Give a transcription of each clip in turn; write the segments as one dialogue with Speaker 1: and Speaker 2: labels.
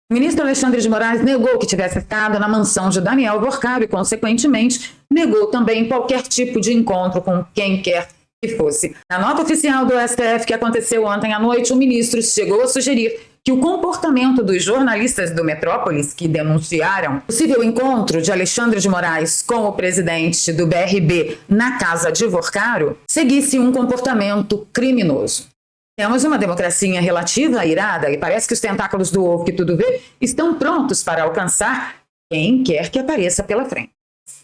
Speaker 1: O ministro Alexandre de Moraes negou que tivesse estado na mansão de Daniel Alvorcaro e, consequentemente, negou também qualquer tipo de encontro com quem quer que fosse. Na nota oficial do STF que aconteceu ontem à noite, o ministro chegou a sugerir que o comportamento dos jornalistas do Metrópolis que denunciaram o possível encontro de Alexandre de Moraes com o presidente do BRB na casa de Alvorcaro seguisse um comportamento criminoso. Temos uma democracia relativa irada e parece que os tentáculos do ovo que tudo vê estão prontos para alcançar quem quer que apareça pela frente.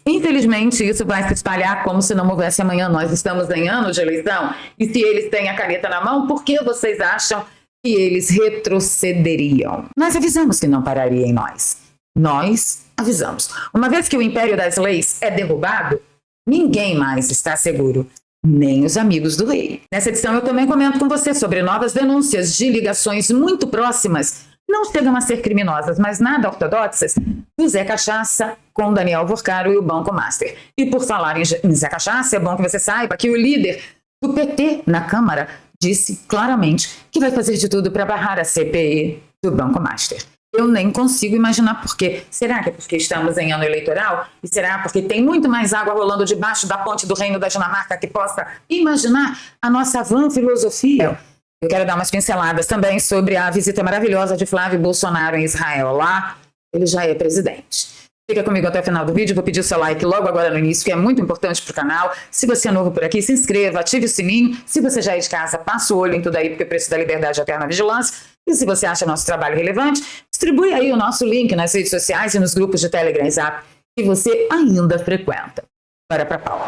Speaker 1: Infelizmente, isso vai se espalhar como se não houvesse amanhã. Nós estamos em ano de eleição e se eles têm a caneta na mão, por que vocês acham que eles retrocederiam? Nós avisamos que não pararia em nós. Nós avisamos. Uma vez que o império das leis é derrubado, ninguém mais está seguro. Nem os amigos do rei. Nessa edição eu também comento com você sobre novas denúncias de ligações muito próximas, não chegam a ser criminosas, mas nada ortodoxas, do Zé Cachaça com Daniel Alvorcaro e o Banco Master. E por falar em Zé Cachaça, é bom que você saiba que o líder do PT na Câmara disse claramente que vai fazer de tudo para barrar a CPI do Banco Master. Eu nem consigo imaginar por quê. Será que é porque estamos em ano eleitoral? E será porque tem muito mais água rolando debaixo da ponte do Reino da Dinamarca que possa imaginar a nossa vã filosofia? Eu quero dar umas pinceladas também sobre a visita maravilhosa de Flávio Bolsonaro em Israel. Lá, ele já é presidente. Fica comigo até o final do vídeo, vou pedir o seu like logo agora no início, que é muito importante para o canal. Se você é novo por aqui, se inscreva, ative o sininho. Se você já é de casa, passa o olho em tudo aí, porque o preço da liberdade é a eterna vigilância. E se você acha nosso trabalho relevante, distribui aí o nosso link nas redes sociais e nos grupos de Telegram e Zap que você ainda frequenta. Bora para a pauta.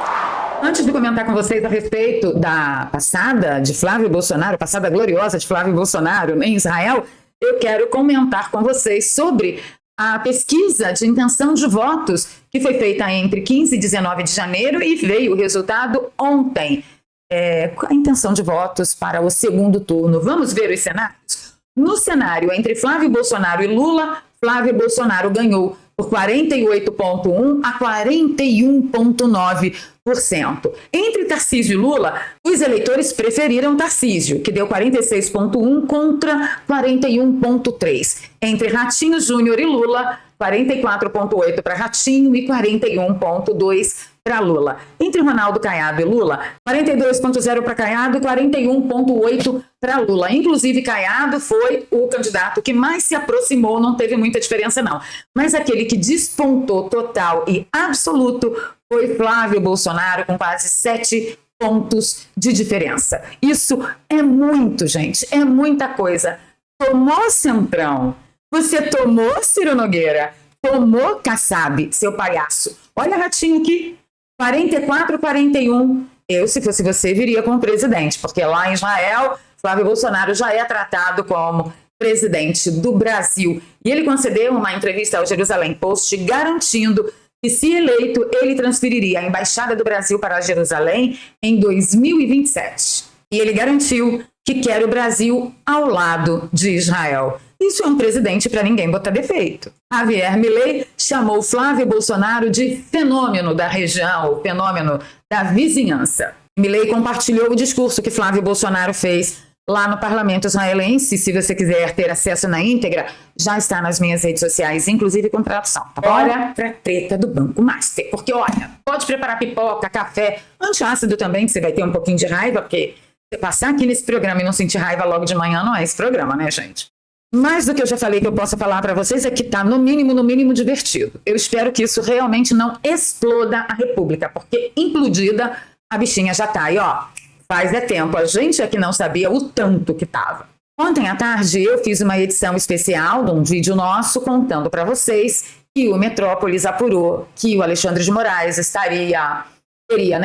Speaker 1: Antes de comentar com vocês a respeito da passada de Flávio Bolsonaro, passada gloriosa de Flávio Bolsonaro em Israel, eu quero comentar com vocês sobre a pesquisa de intenção de votos que foi feita entre 15 e 19 de janeiro e veio o resultado ontem. A intenção de votos para o segundo turno. Vamos ver os cenários? No cenário entre Flávio Bolsonaro e Lula, Flávio Bolsonaro ganhou por 48,1% a 41,9%. Entre Tarcísio e Lula, os eleitores preferiram Tarcísio, que deu 46,1% contra 41,3%. Entre Ratinho Júnior e Lula, 44,8% para Ratinho e 41,2% para Lula. Entre Ronaldo Caiado e Lula, 42,0% para Caiado e 41,8% para Lula. Inclusive, Caiado foi o candidato que mais se aproximou, não teve muita diferença não. Mas aquele que despontou total e absoluto foi Flávio Bolsonaro, com quase 7 pontos de diferença. Isso é muito, gente, é muita coisa. Tomou Centrão, você tomou Ciro Nogueira, tomou Kassab, seu palhaço. Olha Ratinho aqui. 44-41, eu, se fosse você, viria como presidente, porque lá em Israel, Flávio Bolsonaro já é tratado como presidente do Brasil. E ele concedeu uma entrevista ao Jerusalém Post garantindo que, se eleito, ele transferiria a Embaixada do Brasil para Jerusalém em 2027. E ele garantiu que quer o Brasil ao lado de Israel. Isso é um presidente para ninguém botar defeito. Javier Milei chamou Flávio Bolsonaro de fenômeno da região, o fenômeno da vizinhança. Milei compartilhou o discurso que Flávio Bolsonaro fez lá no parlamento israelense. Se você quiser ter acesso na íntegra, já está nas minhas redes sociais, inclusive com tradução. Bora pra treta do Banco Master. Porque, olha, pode preparar pipoca, café, antiácido também, que você vai ter um pouquinho de raiva, porque você passar aqui nesse programa e não sentir raiva logo de manhã não é esse programa, né, gente? Mais do que eu já falei que eu posso falar para vocês é que está no mínimo divertido. Eu espero que isso realmente não exploda a República, porque implodida a bichinha já tá. E ó, faz tempo, a gente é que não sabia o tanto que tava. Ontem à tarde eu fiz uma edição especial de um vídeo nosso contando para vocês que o Metrópolis apurou que o Alexandre de Moraes teria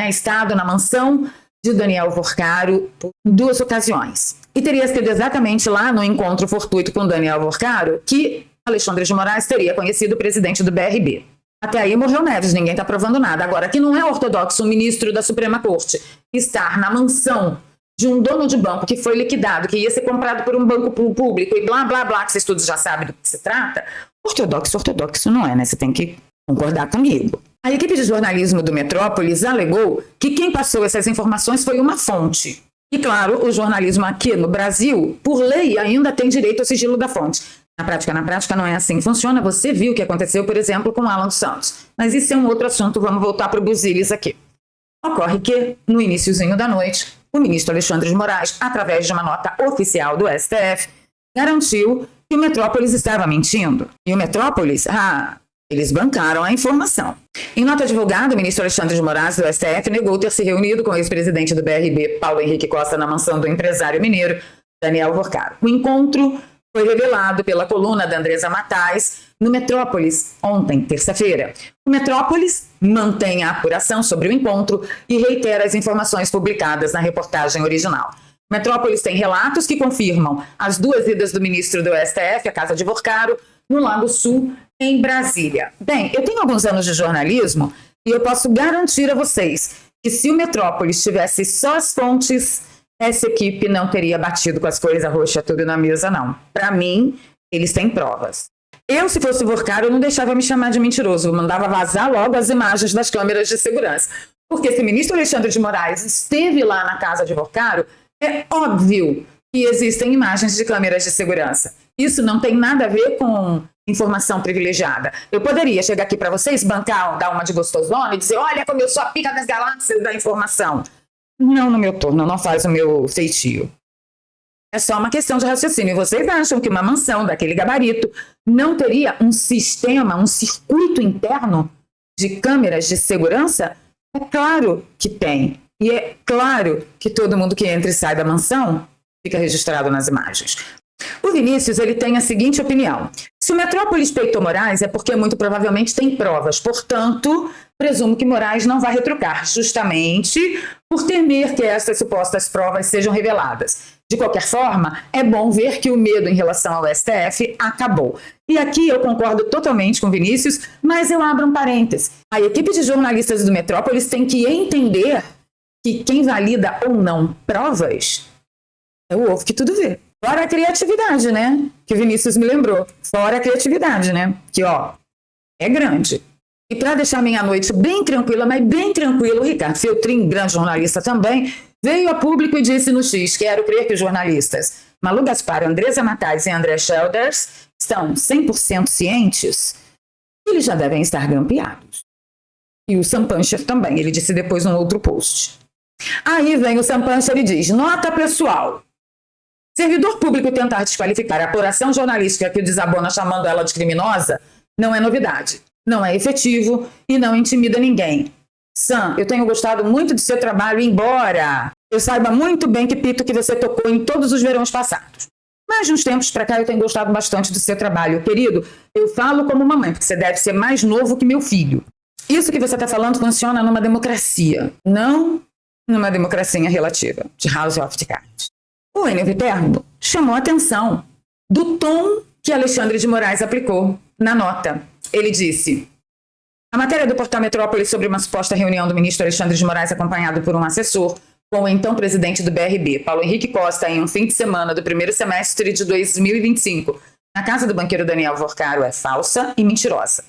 Speaker 1: estado na mansão de Daniel Alvorcaro por 2 ocasiões. E teria sido exatamente lá no encontro fortuito com Daniel Alvorcaro que Alexandre de Moraes teria conhecido o presidente do BRB. Até aí morreu Neves, ninguém está provando nada. Agora, que não é ortodoxo um ministro da Suprema Corte estar na mansão de um dono de banco que foi liquidado, que ia ser comprado por um banco público e blá, blá, blá, que vocês todos já sabem do que se trata, ortodoxo não é, né? Você tem que concordar comigo. A equipe de jornalismo do Metrópolis alegou que quem passou essas informações foi uma fonte. E, claro, o jornalismo aqui no Brasil, por lei, ainda tem direito ao sigilo da fonte. Na prática não é assim que funciona. Você viu o que aconteceu, por exemplo, com Alan dos Santos. Mas isso é um outro assunto, vamos voltar para o Buzilis aqui. Ocorre que, no iniciozinho da noite, o ministro Alexandre de Moraes, através de uma nota oficial do STF, garantiu que o Metrópolis estava mentindo. E o Metrópolis, eles bancaram a informação. Em nota divulgada, o ministro Alexandre de Moraes, do STF, negou ter se reunido com o ex-presidente do BRB, Paulo Henrique Costa, na mansão do empresário mineiro Daniel Vorcaro. O encontro foi revelado pela coluna da Andresa Matais no Metrópolis ontem, terça-feira. O Metrópolis mantém a apuração sobre o encontro e reitera as informações publicadas na reportagem original. O Metrópolis tem relatos que confirmam as 2 idas do ministro do STF à casa de Vorcaro, no Lago Sul, em Brasília. Bem, eu tenho alguns anos de jornalismo e eu posso garantir a vocês que se o Metrópolis tivesse só as fontes, essa equipe não teria batido com as cores roxas tudo na mesa, não. Para mim, eles têm provas. Eu, se fosse Vorcaro, eu não deixava me chamar de mentiroso, eu mandava vazar logo as imagens das câmeras de segurança. Porque se o ministro Alexandre de Moraes esteve lá na casa de Vorcaro, é óbvio que existem imagens de câmeras de segurança. Isso não tem nada a ver com informação privilegiada. Eu poderia chegar aqui para vocês, bancar, dar uma de gostosona e dizer, olha como eu sou a pica das galáxias da informação. Não no meu turno, não faz o meu feitio. É só uma questão de raciocínio. Vocês acham que uma mansão daquele gabarito não teria um sistema, um circuito interno de câmeras de segurança? É claro que tem. E é claro que todo mundo que entra e sai da mansão fica registrado nas imagens. O Vinícius, ele tem a seguinte opinião. Se o Metrópolis peitou Moraes é porque muito provavelmente tem provas. Portanto, presumo que Moraes não vai retrucar, justamente por temer que essas supostas provas sejam reveladas. De qualquer forma, é bom ver que o medo em relação ao STF acabou. E aqui eu concordo totalmente com o Vinícius, mas eu abro um parêntese. A equipe de jornalistas do Metrópolis tem que entender que quem valida ou não provas é o ovo que tudo vê. Fora a criatividade, né? Que o Vinícius me lembrou. Fora a criatividade, né? Que, é grande. E para deixar meia-noite bem tranquila, mas bem tranquilo, o Ricardo Feltrin, grande jornalista também, veio a público e disse no X, quero crer que os jornalistas Malu Gaspar, Andresa Matais e André Shelders estão 100% cientes que eles já devem estar grampeados. E o Sam Puncher também, ele disse depois num outro post. Aí vem o Sam Puncher e diz, nota pessoal, servidor público tentar desqualificar a apuração jornalística que o desabona chamando ela de criminosa não é novidade, não é efetivo e não intimida ninguém. Sam, eu tenho gostado muito do seu trabalho, embora eu saiba muito bem que pito que você tocou em todos os verões passados. Mas de uns tempos para cá eu tenho gostado bastante do seu trabalho. Querido, eu falo como mamãe, porque você deve ser mais novo que meu filho. Isso que você está falando funciona numa democracia, não numa democracia relativa, de House of Cards. O Enio Viterbo chamou a atenção do tom que Alexandre de Moraes aplicou na nota. Ele disse, a matéria do portal Metrópolis sobre uma suposta reunião do ministro Alexandre de Moraes acompanhado por um assessor com o então presidente do BRB, Paulo Henrique Costa, em um fim de semana do primeiro semestre de 2025, na casa do banqueiro Daniel Vorcaro, é falsa e mentirosa.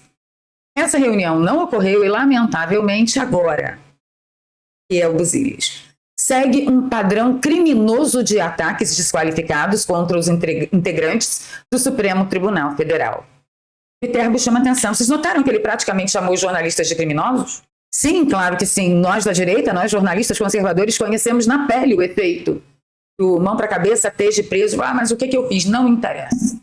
Speaker 1: Essa reunião não ocorreu e, lamentavelmente, agora, que é o Buzilis, segue um padrão criminoso de ataques desqualificados contra os integrantes do Supremo Tribunal Federal. Viterbo chama atenção. Vocês notaram que ele praticamente chamou os jornalistas de criminosos? Sim, claro que sim. Nós da direita, nós jornalistas conservadores, conhecemos na pele o efeito do mão para a cabeça, esteja preso. Mas o que eu fiz? Não interessa.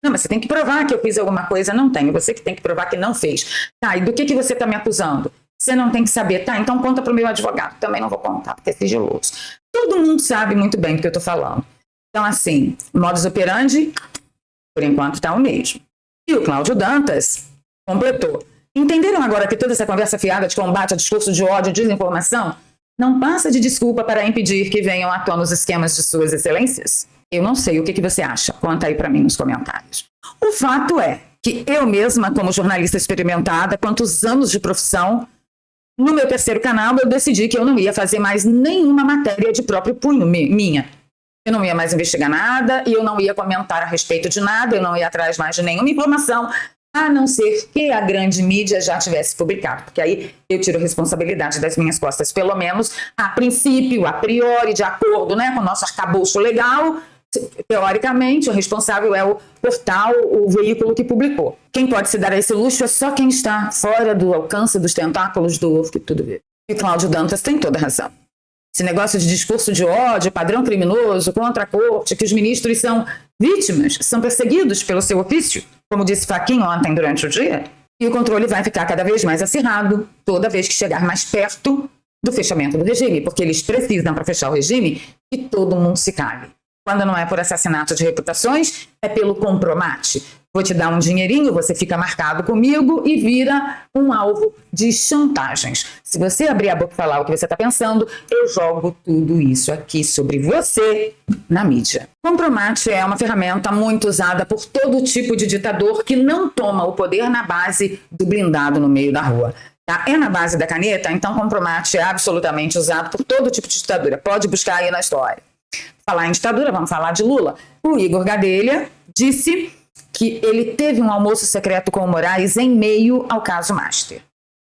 Speaker 1: Não, mas você tem que provar que eu fiz alguma coisa. Não tenho. Você que tem que provar que não fez. Tá, e do que você está me acusando? Você não tem que saber. Tá, então conta para o meu advogado. Também não vou contar, porque é sigiloso. Todo mundo sabe muito bem do que eu estou falando. Então, assim, modus operandi, por enquanto, está o mesmo. E o Cláudio Dantas completou. Entenderam agora que toda essa conversa fiada de combate a discurso de ódio e desinformação não passa de desculpa para impedir que venham à tona os esquemas de suas excelências? Eu não sei o que você acha. Conta aí para mim nos comentários. O fato é que eu mesma, como jornalista experimentada, quantos anos de profissão, no meu terceiro canal eu decidi que eu não ia fazer mais nenhuma matéria de próprio punho minha. Eu não ia mais investigar nada e eu não ia comentar a respeito de nada, eu não ia atrás mais de nenhuma informação, a não ser que a grande mídia já tivesse publicado, porque aí eu tiro a responsabilidade das minhas costas, pelo menos a princípio, a priori, de acordo, né, com o nosso arcabouço legal. teoricamente, o responsável é o portal, o veículo que publicou. Quem pode se dar esse luxo é só quem está fora do alcance dos tentáculos do ovo que tudo vê. E Cláudio Dantas tem toda a razão. Esse negócio de discurso de ódio, padrão criminoso, contra a corte, que os ministros são vítimas, são perseguidos pelo seu ofício, como disse Fachin ontem durante o dia, e o controle vai ficar cada vez mais acirrado toda vez que chegar mais perto do fechamento do regime, porque eles precisam, para fechar o regime, que todo mundo se cale. Quando não é por assassinato de reputações, é pelo compromate. Vou te dar um dinheirinho, você fica marcado comigo e vira um alvo de chantagens. Se você abrir a boca e falar o que você está pensando, eu jogo tudo isso aqui sobre você na mídia. Compromate é uma ferramenta muito usada por todo tipo de ditador que não toma o poder na base do blindado no meio da rua. Tá? É na base da caneta, então compromate é absolutamente usado por todo tipo de ditadura. Pode buscar aí na história. Falar em ditadura, vamos falar de Lula. O Igor Gadelha disse que ele teve um almoço secreto com o Moraes em meio ao caso Master.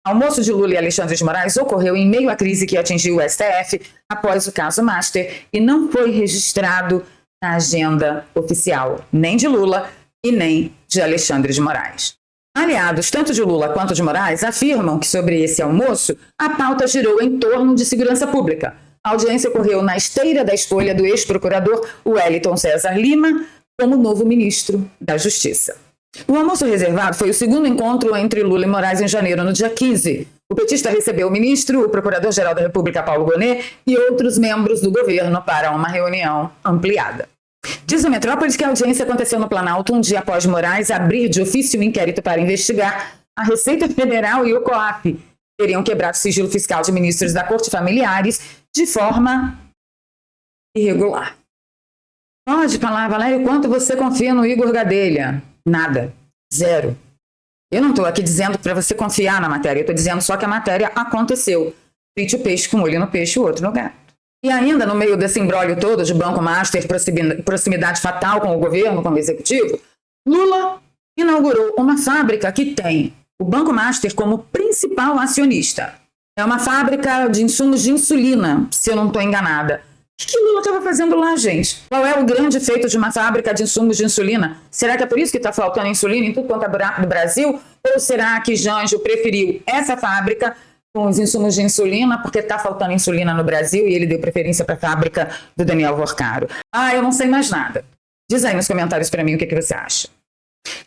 Speaker 1: O almoço de Lula e Alexandre de Moraes ocorreu em meio à crise que atingiu o STF após o caso Master e não foi registrado na agenda oficial, nem de Lula e nem de Alexandre de Moraes. Aliados, tanto de Lula quanto de Moraes, afirmam que sobre esse almoço a pauta girou em torno de segurança pública. A audiência ocorreu na esteira da escolha do ex-procurador Wellington César Lima como novo ministro da Justiça. O almoço reservado foi o segundo encontro entre Lula e Moraes em janeiro, no dia 15. O petista recebeu o ministro, o procurador-geral da República, Paulo Gonet, e outros membros do governo para uma reunião ampliada. Diz o Metrópolis que a audiência aconteceu no Planalto um dia após Moraes abrir de ofício um inquérito para investigar a Receita Federal e o COAF. Teriam quebrado o sigilo fiscal de ministros da Corte familiares de forma irregular. Pode falar, Valério, quanto você confia no Igor Gadelha? Nada. Zero. Eu não estou aqui dizendo para você confiar na matéria, eu estou dizendo só que a matéria aconteceu. Frite o peixe com um olho no peixe e o outro no gato. E ainda no meio desse imbróglio todo de Banco Master, proximidade fatal com o governo, com o executivo, Lula inaugurou uma fábrica que tem o Banco Master como principal acionista. É uma fábrica de insumos de insulina, se eu não estou enganada. O que Lula estava fazendo lá, gente? Qual é o grande efeito de uma fábrica de insumos de insulina? Será que é por isso que está faltando insulina em tudo quanto é buraco do Brasil? Ou será que Janjo preferiu essa fábrica com os insumos de insulina porque está faltando insulina no Brasil e ele deu preferência para a fábrica do Daniel Vorcaro? Eu não sei mais nada. Diz aí nos comentários para mim o que você acha.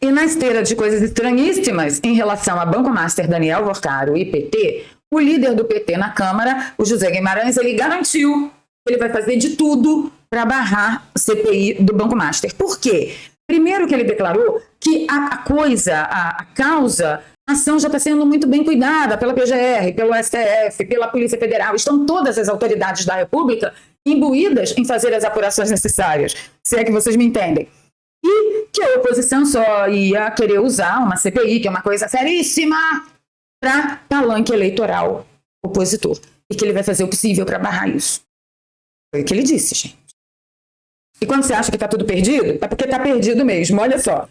Speaker 1: E na esteira de coisas estranhíssimas em relação a Banco Master, Daniel Vorcaro e PT, o líder do PT na Câmara, o José Guimarães, ele garantiu que ele vai fazer de tudo para barrar o CPI do Banco Master. Por quê? Primeiro que ele declarou que a causa, a ação já está sendo muito bem cuidada pela PGR, pelo STF, pela Polícia Federal. Estão todas as autoridades da República imbuídas em fazer as apurações necessárias, se é que vocês me entendem. E que a oposição só ia querer usar uma CPI, que é uma coisa seríssima, para palanque eleitoral opositor. E que ele vai fazer o possível para barrar isso. Foi o que ele disse, gente. E quando você acha que está tudo perdido, é porque está perdido mesmo. Olha só.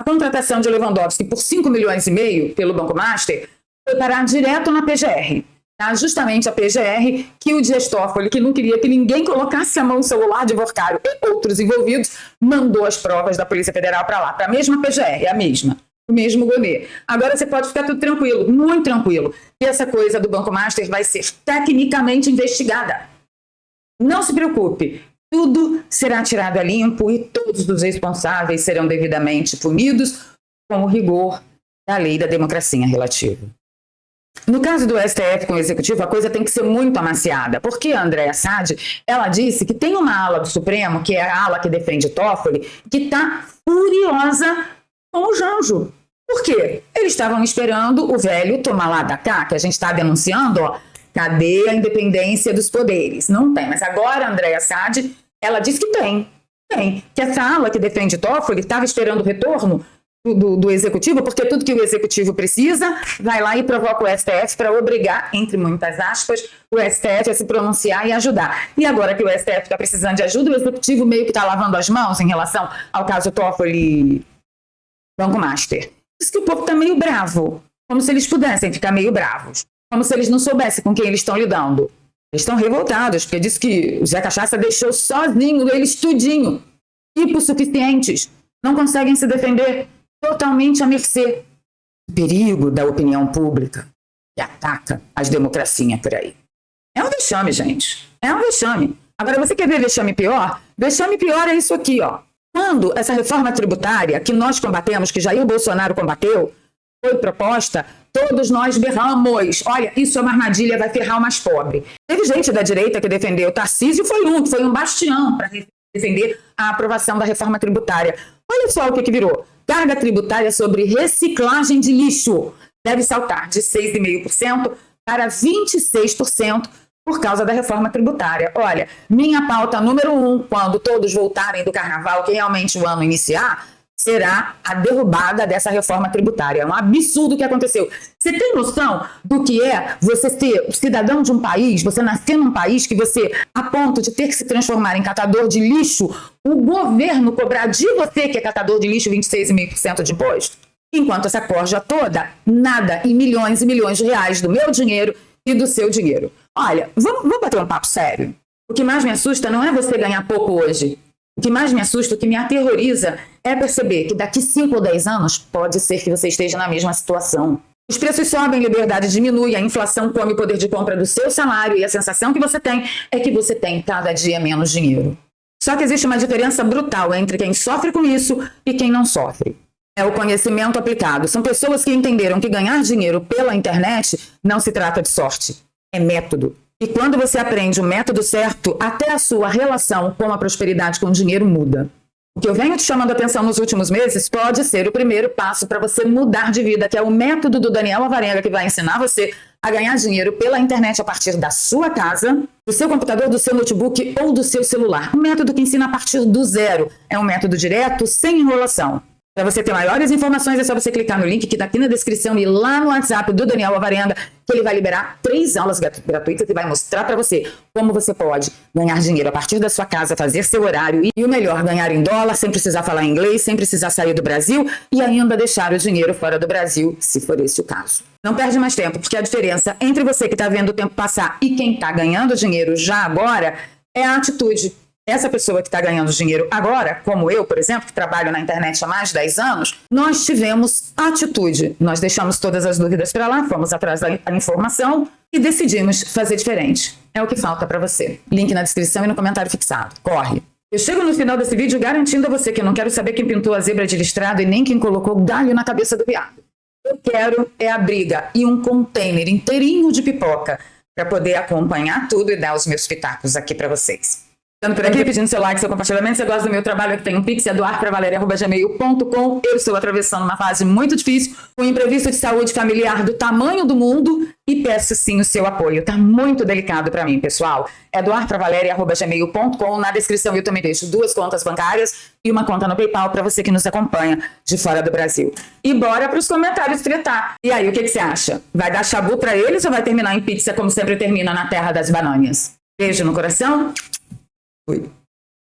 Speaker 1: A contratação de Lewandowski por 5,5 milhões pelo Banco Master foi parar direto na PGR. Tá? Justamente a PGR que o Dias Toffoli, que não queria que ninguém colocasse a mão no celular de Vorcaro e outros envolvidos, mandou as provas da Polícia Federal para lá, para a mesma PGR, a mesma. O mesmo Gonet. Agora você pode ficar tudo tranquilo, muito tranquilo. E essa coisa do Banco Master vai ser tecnicamente investigada. Não se preocupe, tudo será tirado a limpo e todos os responsáveis serão devidamente punidos com o rigor da lei da democracia relativa. No caso do STF com o Executivo, a coisa tem que ser muito amaciada, porque a Andréa Saad, ela disse que tem uma ala do Supremo, que é a ala que defende Toffoli, que está furiosa com o Janjo. Por quê? Eles estavam esperando o velho tomar lá da cá, que a gente está denunciando, cadê a independência dos poderes? Não tem, mas agora a Andréa Saad, ela diz que tem. Que essa ala que defende Toffoli estava esperando o retorno do Executivo, porque tudo que o Executivo precisa, vai lá e provoca o STF para obrigar, entre muitas aspas, o STF a se pronunciar e ajudar. E agora que o STF está precisando de ajuda, o Executivo meio que está lavando as mãos em relação ao caso Toffoli Banco Master. Diz que o povo está meio bravo, como se eles pudessem ficar meio bravos, como se eles não soubessem com quem eles estão lidando. Eles estão revoltados, porque diz que o Zé Cachaça deixou sozinho eles tudinho. Hipossuficientes. Não conseguem se defender, totalmente à mercê do perigo da opinião pública que ataca as democracias por aí. É um vexame, gente. É um vexame. Agora, você quer ver vexame pior? Vexame pior é isso aqui, ó. Quando essa reforma tributária que nós combatemos, que Jair Bolsonaro combateu, foi proposta, todos nós berramos. Olha, isso é uma armadilha, vai ferrar o mais pobre. Teve gente da direita que defendeu. Tarcísio foi um bastião para defender a aprovação da reforma tributária. Olha só o que virou. Carga tributária sobre reciclagem de lixo deve saltar de 6,5% para 26% por causa da reforma tributária. Olha, minha pauta número 1, quando todos voltarem do carnaval, que realmente o ano iniciar, será a derrubada dessa reforma tributária. É um absurdo o que aconteceu. Você tem noção do que é você ser cidadão de um país, você nascer num país que você, a ponto de ter que se transformar em catador de lixo, o governo cobrar de você, que é catador de lixo, 26,5% de imposto? Enquanto essa corja toda, nada em milhões e milhões de reais do meu dinheiro e do seu dinheiro. Olha, vamos bater um papo sério. O que mais me assusta não é você ganhar pouco hoje. O que mais me assusta, o que me aterroriza, é perceber que daqui 5 ou 10 anos pode ser que você esteja na mesma situação. Os preços sobem, liberdade diminui, a inflação come o poder de compra do seu salário e a sensação que você tem é que você tem cada dia menos dinheiro. Só que existe uma diferença brutal entre quem sofre com isso e quem não sofre. É o conhecimento aplicado. São pessoas que entenderam que ganhar dinheiro pela internet não se trata de sorte, é método. E quando você aprende o método certo, até a sua relação com a prosperidade, com o dinheiro muda. O que eu venho te chamando a atenção nos últimos meses pode ser o primeiro passo para você mudar de vida, que é o método do Daniel Alvarenga, que vai ensinar você a ganhar dinheiro pela internet a partir da sua casa, do seu computador, do seu notebook ou do seu celular. Um método que ensina a partir do zero. É um método direto, sem enrolação. Para você ter maiores informações, é só você clicar no link que está aqui na descrição e lá no WhatsApp do Daniel Alvarenga, que ele vai liberar 3 aulas gratuitas e vai mostrar para você como você pode ganhar dinheiro a partir da sua casa, fazer seu horário e o melhor, ganhar em dólar, sem precisar falar inglês, sem precisar sair do Brasil e ainda deixar o dinheiro fora do Brasil, se for esse o caso. Não perde mais tempo, porque a diferença entre você que está vendo o tempo passar e quem está ganhando dinheiro já agora é a atitude. Essa pessoa que está ganhando dinheiro agora, como eu, por exemplo, que trabalho na internet há mais de 10 anos, nós tivemos atitude. Nós deixamos todas as dúvidas para lá, fomos atrás da informação e decidimos fazer diferente. É o que falta para você. Link na descrição e no comentário fixado. Corre! Eu chego no final desse vídeo garantindo a você que eu não quero saber quem pintou a zebra de listrado e nem quem colocou galho na cabeça do viado. Eu quero é a briga e um container inteirinho de pipoca para poder acompanhar tudo e dar os meus pitacos aqui para vocês. Estando por aqui, pedindo seu like, seu compartilhamento. Se você gosta do meu trabalho, aqui tem um pix, é doarpravaleria@gmail.com. Eu estou atravessando uma fase muito difícil, com um imprevisto de saúde familiar do tamanho do mundo e peço sim o seu apoio. Tá muito delicado para mim, pessoal. É doarpravaleria@gmail.com. Na descrição eu também deixo 2 contas bancárias e uma conta no PayPal para você que nos acompanha de fora do Brasil. E bora para os comentários tretar. E aí, o que você acha? Vai dar chabu para eles ou vai terminar em pizza como sempre termina na terra das bananas? Beijo no coração. Fui.